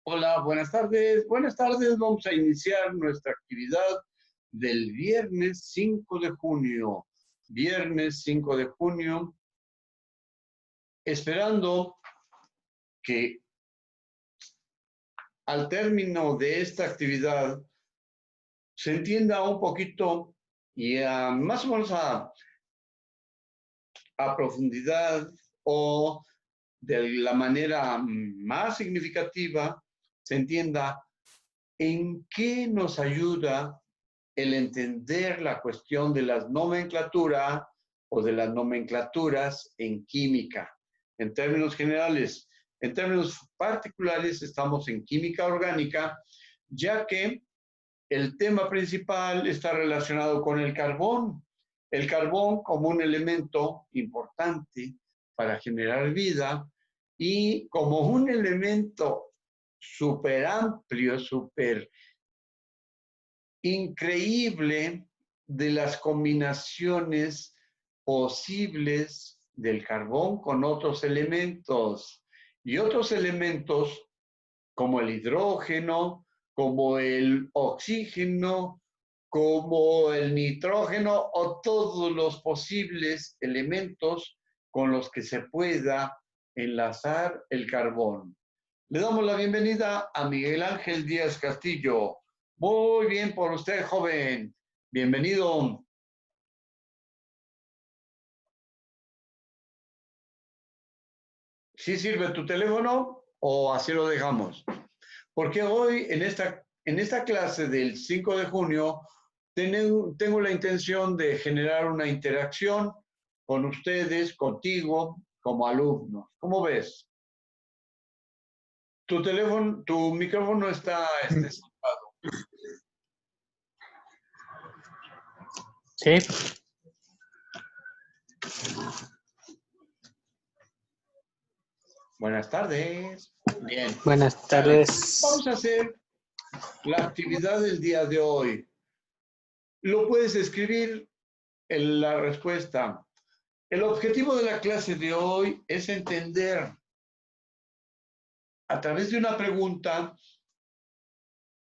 Hola, buenas tardes. Buenas tardes. Vamos a iniciar nuestra actividad del viernes 5 de junio. Viernes 5 de junio, esperando que al término de esta actividad se entienda un poquito y más o menos a profundidad o de la manera más significativa, se entienda en qué nos ayuda el entender la cuestión de las nomenclaturas o de las nomenclaturas en química. En términos generales, en términos particulares, estamos en química orgánica, ya que el tema principal está relacionado con el carbón. El carbón como un elemento importante para generar vida y como un elemento súper amplio, súper increíble de las combinaciones posibles del carbón con otros elementos. Y otros elementos como el hidrógeno, como el oxígeno, como el nitrógeno o todos los posibles elementos con los que se pueda enlazar el carbón. Le damos la bienvenida a Miguel Ángel Díaz Castillo. Muy bien por usted, joven. Bienvenido. ¿Sí sirve tu teléfono o así lo dejamos? Porque hoy en esta clase del 5 de junio tengo la intención de generar una interacción con ustedes, contigo, como alumnos. ¿Cómo ves? Tu micrófono está cerrado. Sí. Buenas tardes. Bien. Buenas tardes. Vamos a hacer la actividad del día de hoy. Lo puedes escribir en la respuesta. El objetivo de la clase de hoy es entender a través de una pregunta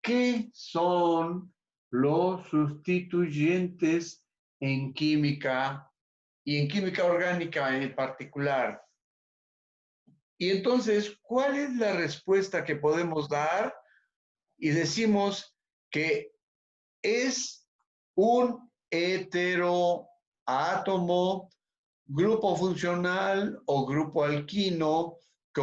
qué son los sustituyentes en química y en química orgánica en particular. Y entonces, ¿cuál es la respuesta que podemos dar? Y decimos que es un heteroátomo, grupo funcional o grupo alquino que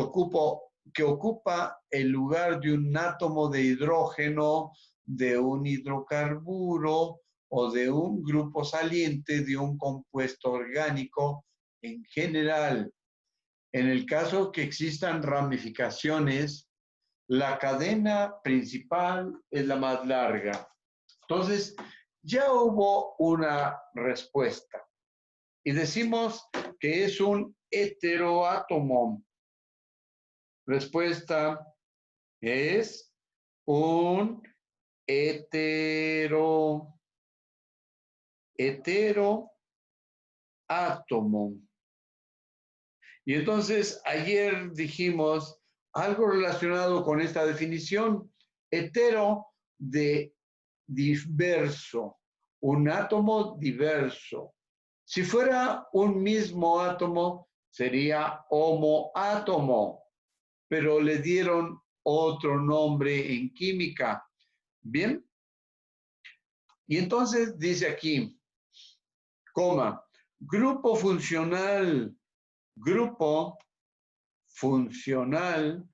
ocupa el lugar de un átomo de hidrógeno, de un hidrocarburo o de un grupo saliente de un compuesto orgánico en general. En el caso que existan ramificaciones, la cadena principal es la más larga. Entonces, ya hubo una respuesta y decimos que es un heteroátomo. Respuesta es un heteroátomo. Y entonces ayer dijimos algo relacionado con esta definición, hetero de diverso, un átomo diverso. Si fuera un mismo átomo, sería homoátomo, pero le dieron otro nombre en química. ¿Bien? Y entonces dice aquí, coma, grupo funcional. Grupo funcional.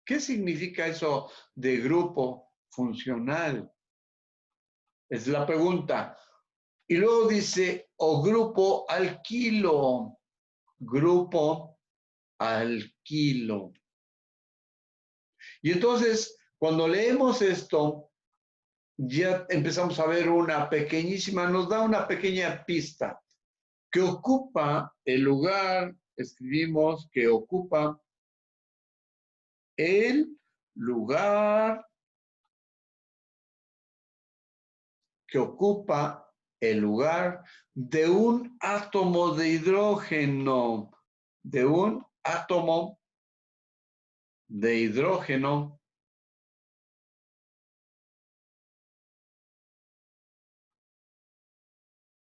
¿Qué significa eso de grupo funcional? Es la pregunta. Y luego dice, o grupo alquilo. Grupo alquilo. Y entonces, cuando leemos esto, ya empezamos a ver una pequeñísima, nos da una pequeña pista que ocupa el lugar, escribimos que ocupa el lugar de un átomo de hidrógeno, de un átomo de hidrógeno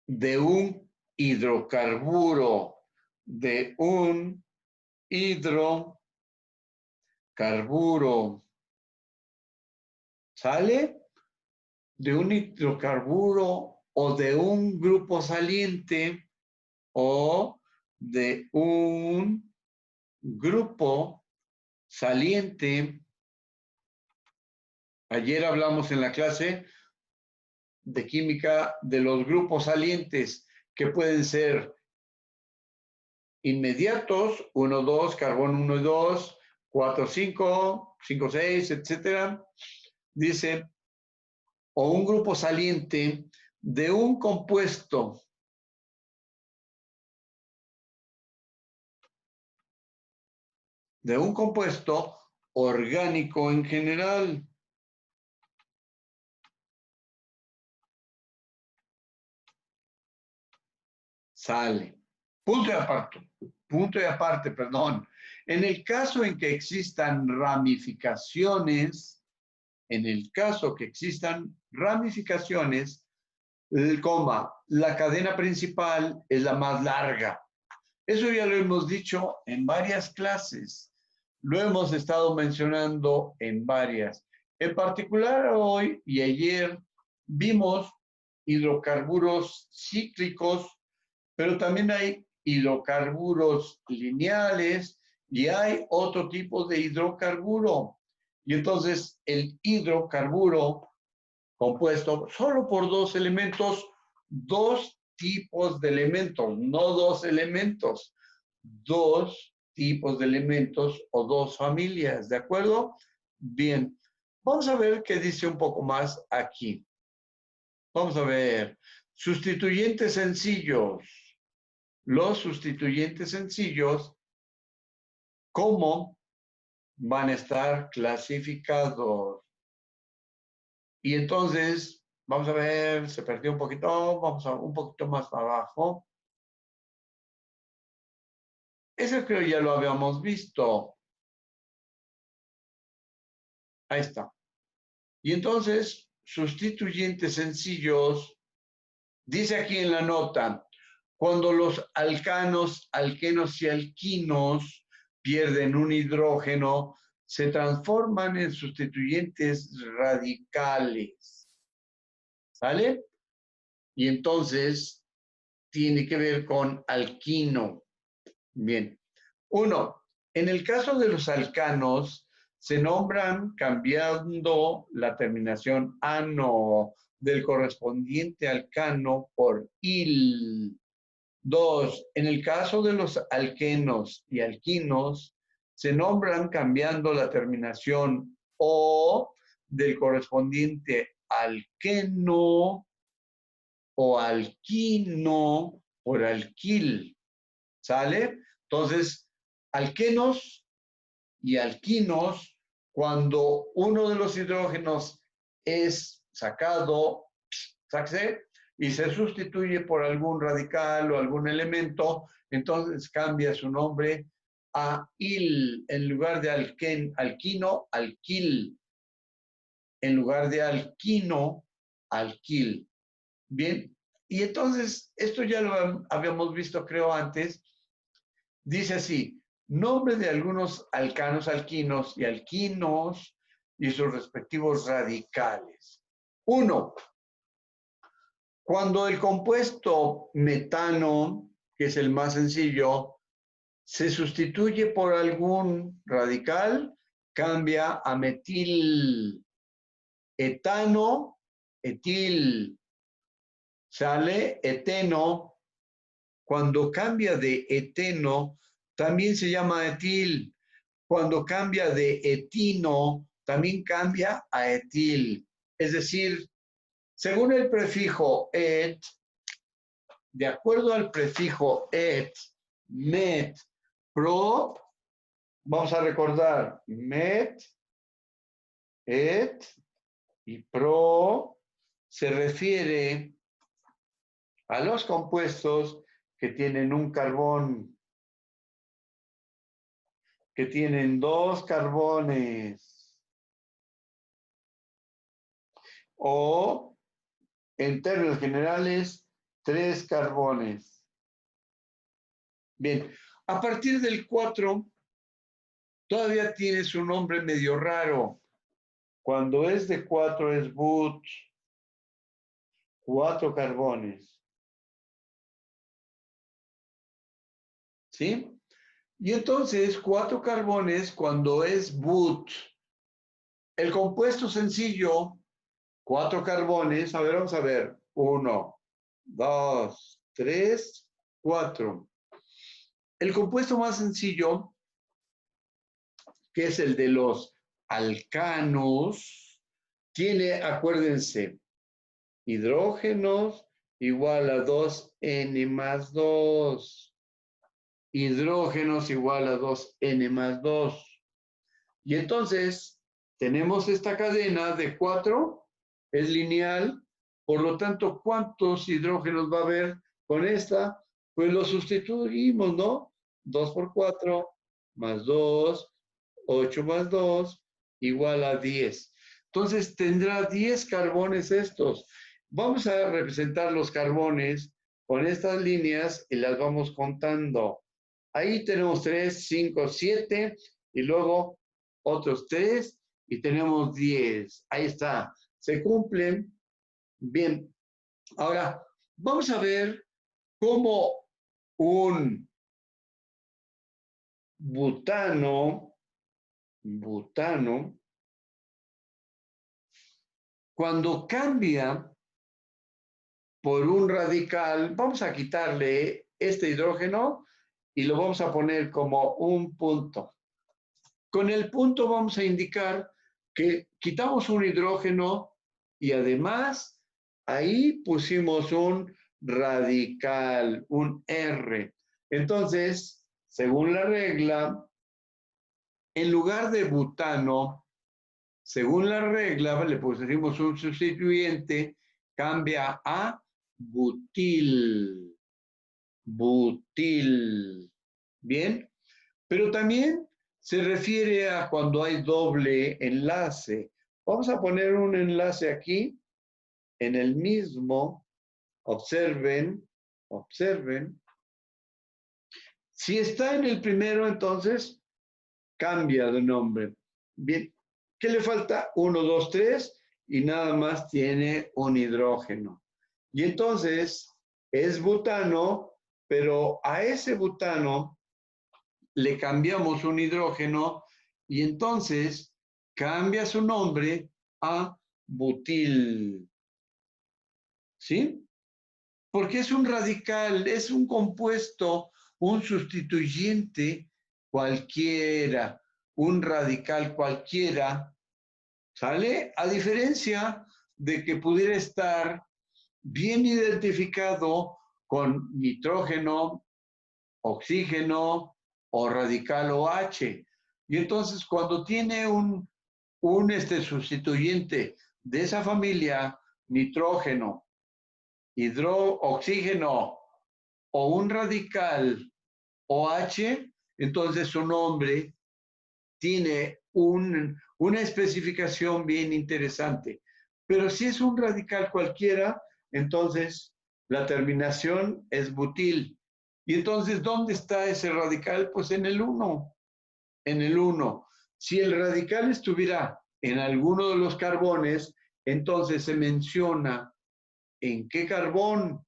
de un hidrocarburo, de un hidrocarburo, ¿sale? De un hidrocarburo o de un grupo saliente o de un grupo saliente. Ayer hablamos en la clase de química de los grupos salientes que pueden ser inmediatos, 1, 2, carbón 1 y 2, 4, 5, 5, 6, etcétera. Dice, o un grupo saliente de un compuesto orgánico en general. Sale. Punto y aparte, perdón. En el caso en que existan ramificaciones, la cadena principal es la más larga. Eso ya lo hemos dicho en varias clases. Lo hemos estado mencionando en varias. En particular hoy y ayer vimos hidrocarburos cíclicos, pero también hay hidrocarburos lineales y hay otro tipo de hidrocarburo. Y entonces el hidrocarburo compuesto solo por dos elementos, dos tipos de elementos, no dos elementos, dos tipos de elementos o dos familias, ¿de acuerdo? Bien, vamos a ver qué dice un poco más aquí. Vamos a ver, sustituyentes sencillos. Los sustituyentes sencillos, ¿cómo van a estar clasificados? Y entonces, vamos a ver, se perdió un poquito, vamos a un poquito más abajo. Eso creo ya lo habíamos visto. Ahí está. Y entonces, sustituyentes sencillos, dice aquí en la nota, cuando los alcanos, alquenos y alquinos pierden un hidrógeno, se transforman en sustituyentes radicales. ¿Sale? Y entonces tiene que ver con alquino. Bien. 1. En el caso de los alcanos, se nombran cambiando la terminación ano del correspondiente alcano por il. 2. En el caso de los alquenos y alquinos, se nombran cambiando la terminación o del correspondiente alqueno o alquino por alquil. ¿Sale? Entonces, alquenos y alquinos, cuando uno de los hidrógenos es sacado, y se sustituye por algún radical o algún elemento, entonces cambia su nombre a il, en lugar de alquino, alquil, en lugar de alquino, alquil. Bien, y entonces, esto ya lo habíamos visto, creo, antes. Dice así, nombre de algunos alcanos, alquinos y sus respectivos radicales. 1. Cuando el compuesto metano, que es el más sencillo, se sustituye por algún radical, cambia a metil. Etano, etil. Sale eteno. Cuando cambia de eteno, también se llama etil. Cuando cambia de etino, también cambia a etil. Es decir, según el prefijo et, de acuerdo al prefijo et, met, pro, vamos a recordar, met, et y pro se refiere a los compuestos que tienen un carbón que tienen 2 carbones. O, en términos generales, 3 carbones. Bien, a partir del 4, todavía tiene su nombre medio raro. Cuando es de 4 es but, 4 carbones. ¿Sí? Y entonces, 4 carbones, cuando es but, el compuesto sencillo, 4 carbones, a ver, vamos a ver, 1, 2, 3, 4. El compuesto más sencillo, que es el de los alcanos, tiene, acuérdense, hidrógenos igual a 2N más 2. Hidrógenos igual a 2N más 2. Y entonces tenemos esta cadena de 4, es lineal, por lo tanto, ¿cuántos hidrógenos va a haber con esta? Pues lo sustituimos, ¿no? 2 por 4 más 2, 8 más 2, igual a 10. Entonces tendrá 10 carbones estos. Vamos a representar los carbones con estas líneas y las vamos contando. Ahí tenemos 3, 5, 7 y luego otros 3 y tenemos 10. Ahí está. Se cumplen. Bien. Ahora, vamos a ver cómo un butano, cuando cambia por un radical, vamos a quitarle este hidrógeno y lo vamos a poner como un punto. Con el punto vamos a indicar que quitamos un hidrógeno y además ahí pusimos un radical, un R. Entonces, según la regla, en lugar de butano, según la regla, le pusimos un sustituyente, cambia a butil. Butil. Bien, pero también se refiere a cuando hay doble enlace. Vamos a poner un enlace aquí en el mismo. Observen, observen. Si está en el primero, entonces cambia de nombre. Bien, ¿qué le falta? 1, 2, 3 y nada más tiene un hidrógeno. Y entonces es butano, pero a ese butano le cambiamos un hidrógeno y entonces cambia su nombre a butil. ¿Sí? Porque es un radical, es un compuesto, un sustituyente cualquiera, un radical cualquiera, ¿sale? A diferencia de que pudiera estar bien identificado con nitrógeno, oxígeno o radical OH. Y entonces cuando tiene un sustituyente de esa familia, nitrógeno, oxígeno o un radical OH, entonces su nombre tiene una especificación bien interesante. Pero si es un radical cualquiera, entonces la terminación es butil. Y entonces, ¿dónde está ese radical? Pues en el 1. En el 1. Si el radical estuviera en alguno de los carbones, entonces se menciona en qué carbón.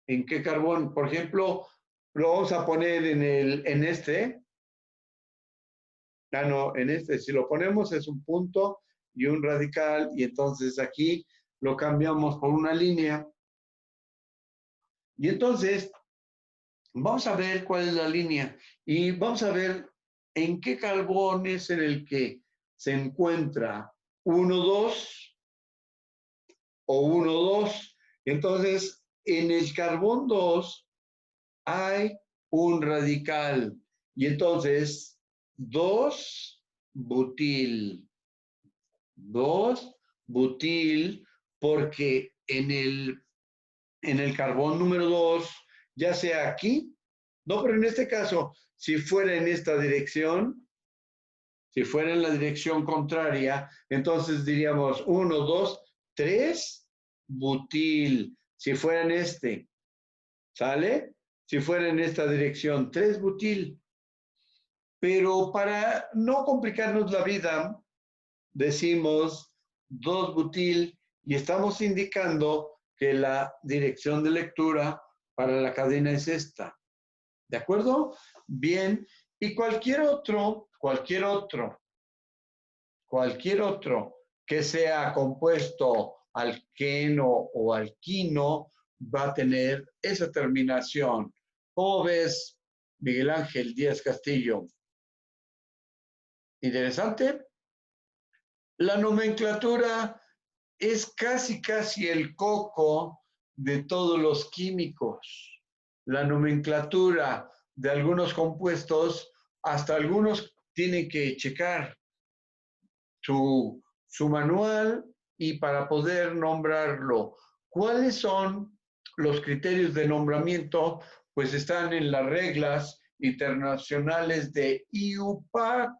¿En qué carbón? Por ejemplo, lo vamos a poner en este. Ah, no, en este. Si lo ponemos es un punto y un radical y entonces aquí lo cambiamos por una línea. Y entonces vamos a ver cuál es la línea y vamos a ver en qué carbón es en el que se encuentra 1, 2 o 1, 2. Entonces, en el carbón 2 hay un radical y entonces 2 butil. 2 butil porque en el carbón número 2, ya sea aquí No, pero en este caso, si fuera en esta dirección, si fuera en la dirección contraria, entonces diríamos 1, 2, 3, butil. Si fuera en este, ¿sale? Si fuera en esta dirección, 3 butil. Pero para no complicarnos la vida, decimos 2 butil y estamos indicando que la dirección de lectura para la cadena es esta. ¿De acuerdo? Bien. Y cualquier otro que sea compuesto alqueno o alquino va a tener esa terminación. ¿Cómo ves, Miguel Ángel Díaz Castillo? ¿Interesante? La nomenclatura es casi el coco de todos los químicos. La nomenclatura de algunos compuestos, hasta algunos tienen que checar su manual y para poder nombrarlo. ¿Cuáles son los criterios de nombramiento? Pues están en las reglas internacionales de IUPAC.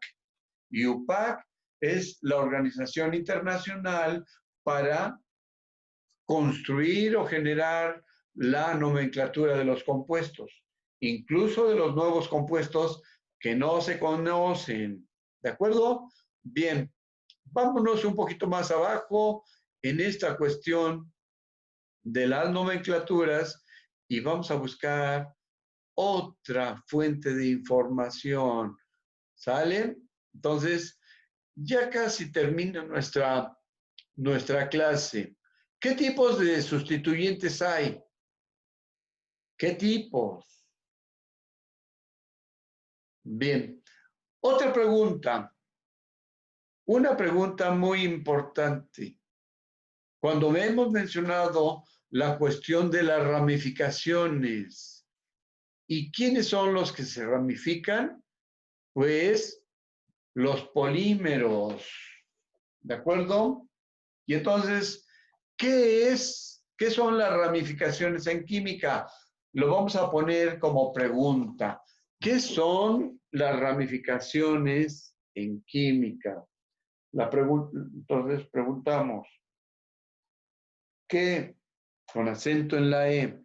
IUPAC es la organización internacional para construir o generar la nomenclatura de los compuestos, incluso de los nuevos compuestos que no se conocen. ¿De acuerdo? Bien, vámonos un poquito más abajo en esta cuestión de las nomenclaturas y vamos a buscar otra fuente de información. ¿Sale? Entonces, ya casi termina nuestra clase. ¿Qué tipos de sustituyentes hay? ¿Qué tipos? Bien. Otra pregunta. Una pregunta muy importante. Cuando hemos mencionado la cuestión de las ramificaciones, ¿y quiénes son los que se ramifican? Pues los polímeros. ¿De acuerdo? Y entonces, ¿qué son las ramificaciones en química? Lo vamos a poner como pregunta. ¿Qué son las ramificaciones en química? Entonces preguntamos, ¿qué, con acento en la E,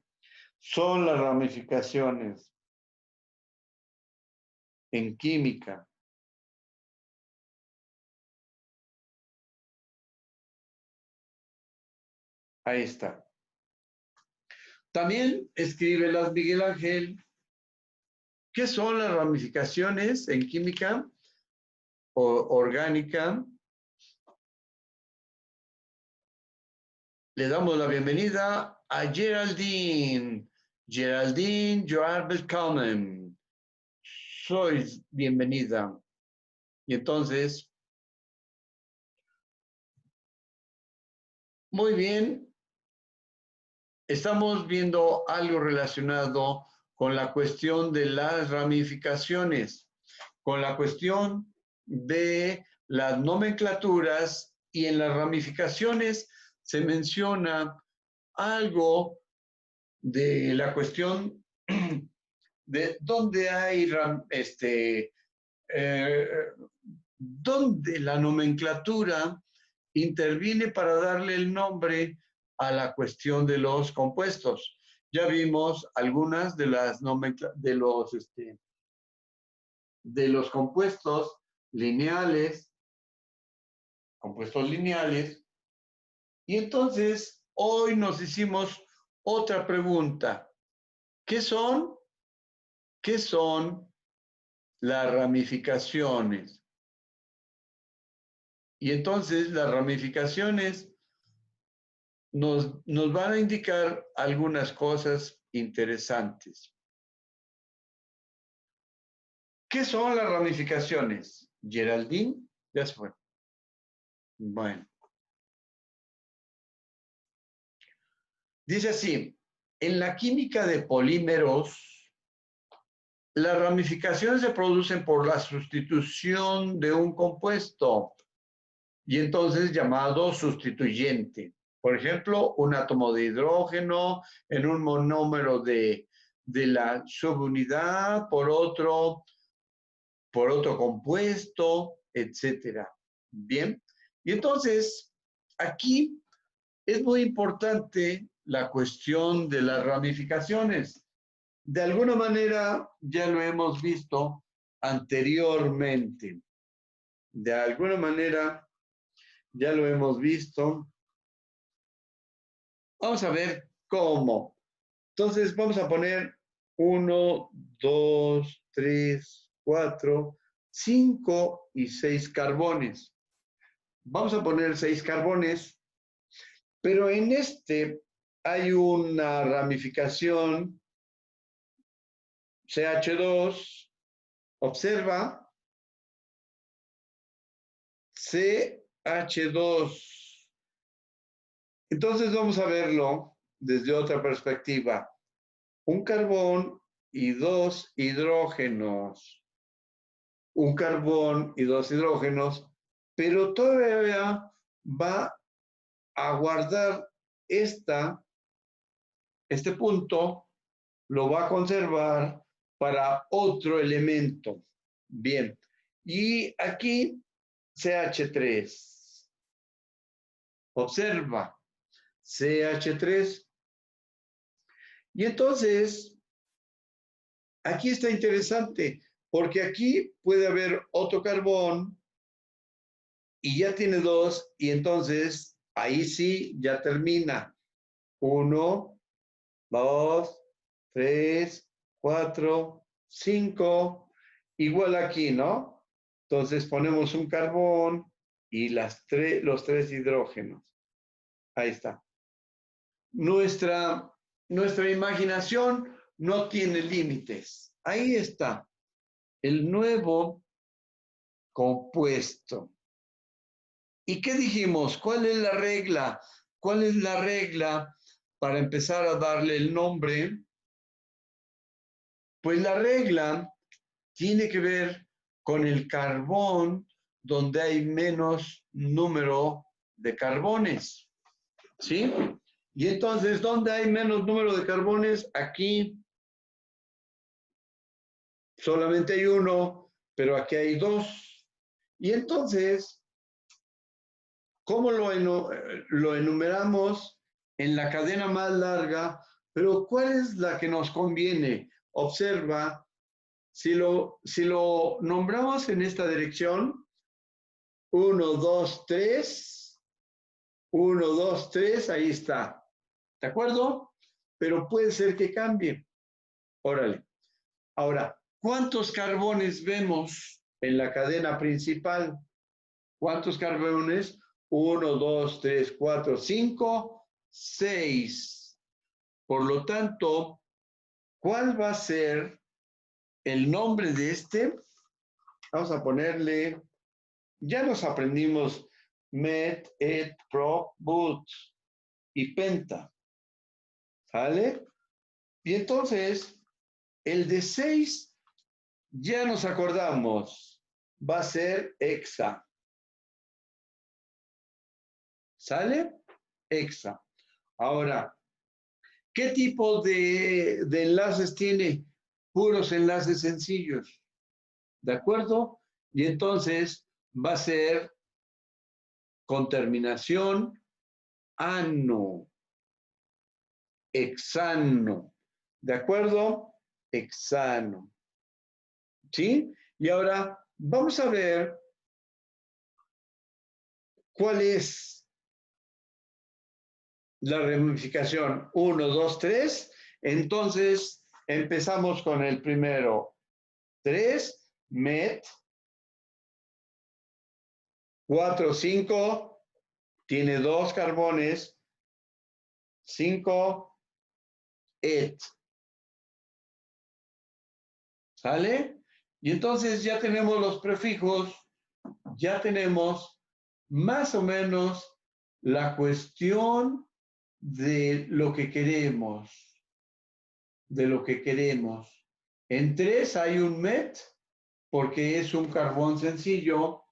son las ramificaciones en química? Ahí está. También escribe las Miguel Ángel. ¿Qué son las ramificaciones en química orgánica? Le damos la bienvenida a Geraldine. Geraldine, you are welcome. Sois bienvenida. Y entonces, muy bien, estamos viendo algo relacionado con la cuestión de las ramificaciones, con la cuestión de las nomenclaturas y en las ramificaciones se menciona algo de la cuestión de dónde hay donde la nomenclatura interviene para darle el nombre a la cuestión de los compuestos. Ya vimos algunas de las de los compuestos lineales, y entonces hoy nos hicimos otra pregunta. ¿Qué son las ramificaciones? Y entonces las ramificaciones nos van a indicar algunas cosas interesantes. ¿Qué son las ramificaciones? Geraldine, ya se fue. Bueno. Dice así, en la química de polímeros, las ramificaciones se producen por la sustitución de un compuesto y entonces llamado sustituyente. Por ejemplo, un átomo de hidrógeno en un monómero de de la subunidad por otro compuesto, etcétera. Bien, y entonces aquí es muy importante la cuestión de las ramificaciones. De alguna manera ya lo hemos visto anteriormente. De alguna manera ya lo hemos visto. Vamos a ver cómo. Entonces vamos a poner 1, 2, 3, 4, 5 y 6 carbones. Vamos a poner 6 carbones, pero en este hay una ramificación CH2. Observa, CH2. Entonces vamos a verlo desde otra perspectiva. Un carbón y 2 hidrógenos. Un carbón y 2 hidrógenos, pero todavía va a guardar este punto, lo va a conservar para otro elemento. Bien, y aquí CH3. Observa, CH3. Y entonces, aquí está interesante, porque aquí puede haber otro carbón y ya tiene 2, y entonces ahí sí ya termina. 1, 2, 3, 4, 5. Igual aquí, ¿no? Entonces ponemos un carbón y los 3 hidrógenos. Ahí está. Nuestra imaginación no tiene límites. Ahí está el nuevo compuesto. ¿Y qué dijimos? ¿Cuál es la regla? ¿Cuál es la regla para empezar a darle el nombre? Pues la regla tiene que ver con el carbón donde hay menos número de carbones. ¿Sí? Y entonces, ¿dónde hay menos número de carbones? Aquí solamente hay uno, pero aquí hay 2. Y entonces, ¿cómo lo enumeramos? En la cadena más larga, pero ¿cuál es la que nos conviene? Observa, si lo nombramos en esta dirección, 1, 2, 3, 1, 2, 3, ahí está. ¿De acuerdo? Pero puede ser que cambie. Órale. Ahora, ¿cuántos carbones vemos en la cadena principal? ¿Cuántos carbones? 1, 2, 3, 4, 5, 6. Por lo tanto, ¿cuál va a ser el nombre de este? Vamos a ponerle, ya nos aprendimos met, et, prop, but y penta. ¿Sale? Y entonces, el de 6, ya nos acordamos, va a ser hexa. ¿Sale? Hexa. Ahora, ¿qué tipo de enlaces tiene? Puros enlaces sencillos. ¿De acuerdo? Y entonces va a ser con terminación ano, hexano. ¿De acuerdo? Hexano. ¿Sí? Y ahora vamos a ver cuál es la ramificación. 1, 2, 3. Entonces empezamos con el primero. 3, met. 4, 5. Tiene 2 carbones. 5, et. ¿Sale? Y entonces ya tenemos los prefijos, ya tenemos más o menos la cuestión de lo que queremos, En 3 hay un met, porque es un carbón sencillo,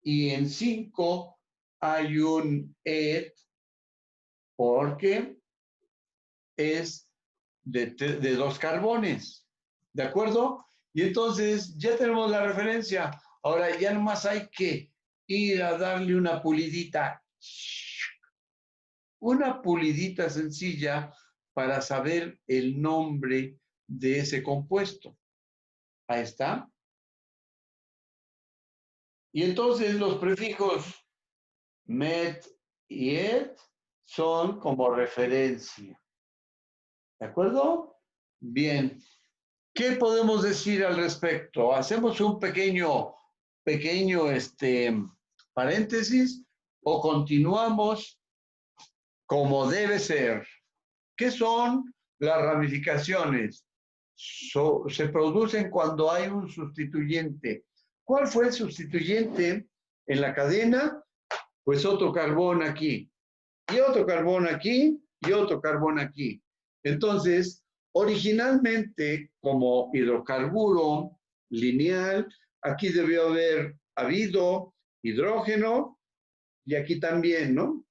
y en 5 hay un et, porque es de 2 carbones. ¿De acuerdo? Y entonces ya tenemos la referencia. Ahora ya nomás hay que ir a darle una pulidita. Una pulidita sencilla para saber el nombre de ese compuesto. Ahí está. Y entonces los prefijos met y et son como referencia. ¿De acuerdo? Bien. ¿Qué podemos decir al respecto? Hacemos un pequeño paréntesis o continuamos como debe ser. ¿Qué son las ramificaciones? Se producen cuando hay un sustituyente. ¿Cuál fue el sustituyente en la cadena? Pues otro carbón aquí, y otro carbón aquí, y otro carbón aquí. Entonces, originalmente, como hidrocarburo lineal, aquí debió haber habido hidrógeno, y aquí también, ¿no?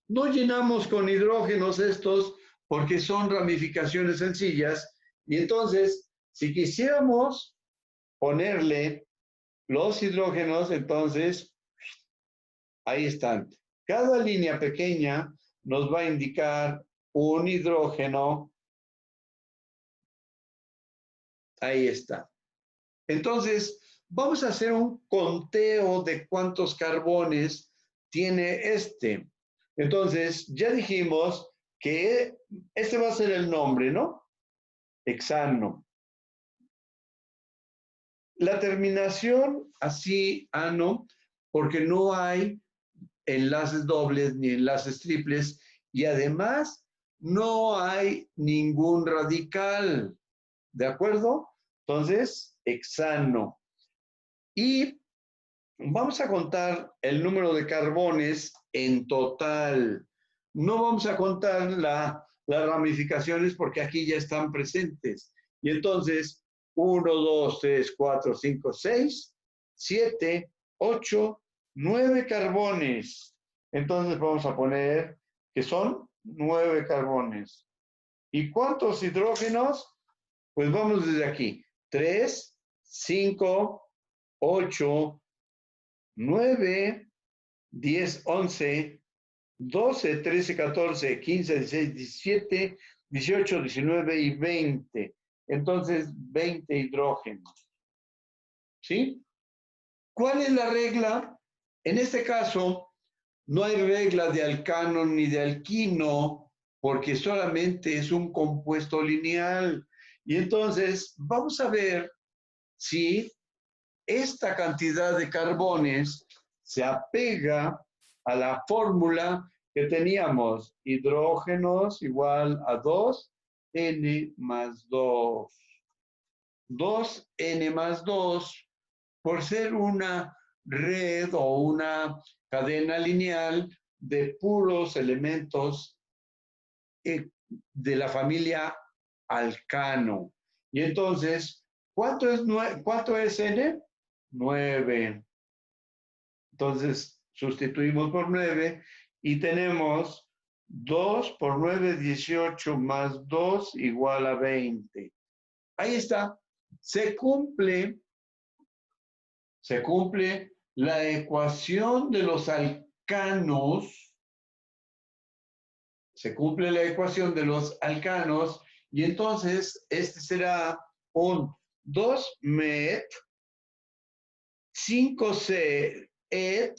No llenamos con hidrógenos estos porque son ramificaciones sencillas, y entonces, si quisiéramos ponerle los hidrógenos, entonces, ahí están. Cada línea pequeña nos va a indicar un hidrógeno. Ahí está. Entonces, vamos a hacer un conteo de cuántos carbones tiene este. Entonces, ya dijimos que este va a ser el nombre, ¿no? Hexano. La terminación así, ano, porque no hay enlaces dobles ni enlaces triples y además no hay ningún radical, ¿de acuerdo? Entonces, hexano. Y vamos a contar el número de carbones en total. No vamos a contar las ramificaciones porque aquí ya están presentes. Y entonces, 1, 2, 3, 4, 5, 6, 7, 8, 9 carbones. Entonces vamos a poner que son 9 carbones. ¿Y cuántos hidrógenos? Pues vamos desde aquí. 3, 5, 8, 9, 10, 11, 12, 13, 14, 15, 16, 17, 18, 19 y 20. Entonces, 20 hidrógenos. ¿Sí? ¿Cuál es la regla? En este caso, no hay regla de alcano ni de alquino, porque solamente es un compuesto lineal. Y entonces, vamos a ver si esta cantidad de carbones se apega a la fórmula que teníamos, hidrógenos igual a 2n más 2. 2n más 2, por ser una red o una cadena lineal de puros elementos de la familia alcano. Y entonces, ¿cuánto es n? 9. Entonces, sustituimos por 9 y tenemos 2 por 9, 18 más 2 igual a 20. Ahí está. Se cumple la ecuación de los alcanos. Se cumple la ecuación de los alcanos y entonces este será un 2 met 5C et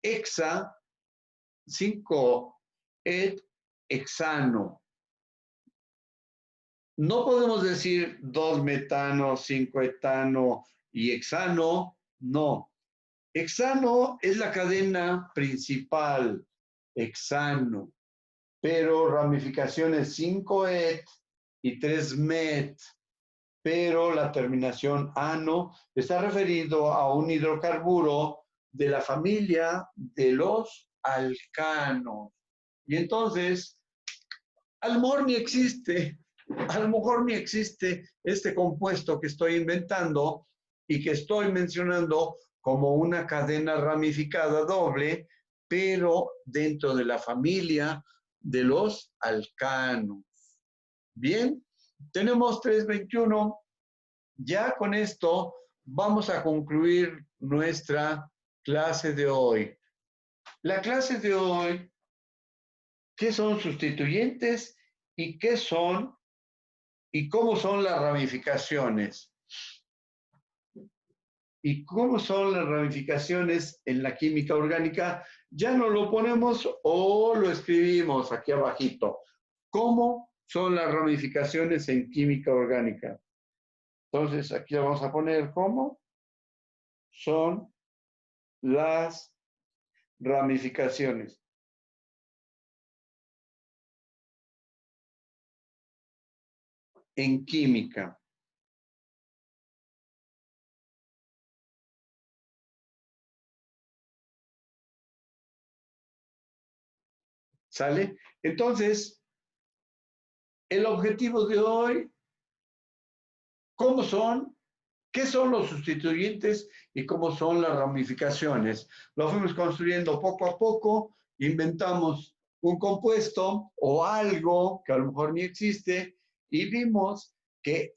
hexa 5 et hexano. No podemos decir 2 metano, 5 etano y hexano, no. Hexano es la cadena principal, hexano, pero ramificaciones 5 et y 3 met, pero la terminación ano está referido a un hidrocarburo de la familia de los alcanos. Y entonces, a lo mejor ni existe este compuesto que estoy inventando y que estoy mencionando como una cadena ramificada doble, pero dentro de la familia de los alcanos. Bien, tenemos 3:21. Ya con esto vamos a concluir nuestra clase de hoy. La clase de hoy, ¿qué son sustituyentes y qué son y cómo son las ramificaciones? ¿Y cómo son las ramificaciones en la química orgánica? Ya no lo ponemos o lo escribimos aquí abajito. ¿Cómo son las ramificaciones en química orgánica? Entonces, aquí lo vamos a poner cómo son las ramificaciones. En química. ¿Sale? Entonces, el objetivo de hoy, ¿cómo son? ¿Qué son los sustituyentes y cómo son las ramificaciones? Lo fuimos construyendo poco a poco, inventamos un compuesto o algo que a lo mejor ni existe y vimos que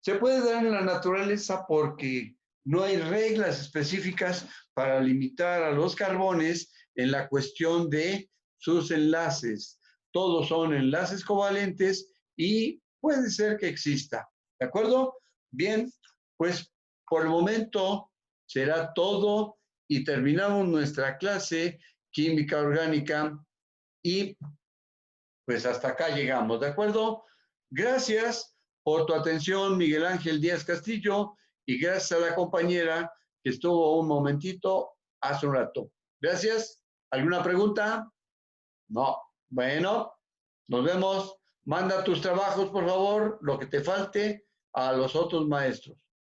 se puede dar en la naturaleza porque no hay reglas específicas para limitar a los carbones en la cuestión de sus enlaces. Todos son enlaces covalentes y puede ser que exista. ¿De acuerdo? Bien, pues por el momento será todo y terminamos nuestra clase química orgánica y pues hasta acá llegamos. ¿De acuerdo? Gracias por tu atención, Miguel Ángel Díaz Castillo, y gracias a la compañera que estuvo un momentito hace un rato. Gracias. ¿Alguna pregunta? No. Bueno, nos vemos. Manda tus trabajos, por favor, lo que te falte a los otros maestros.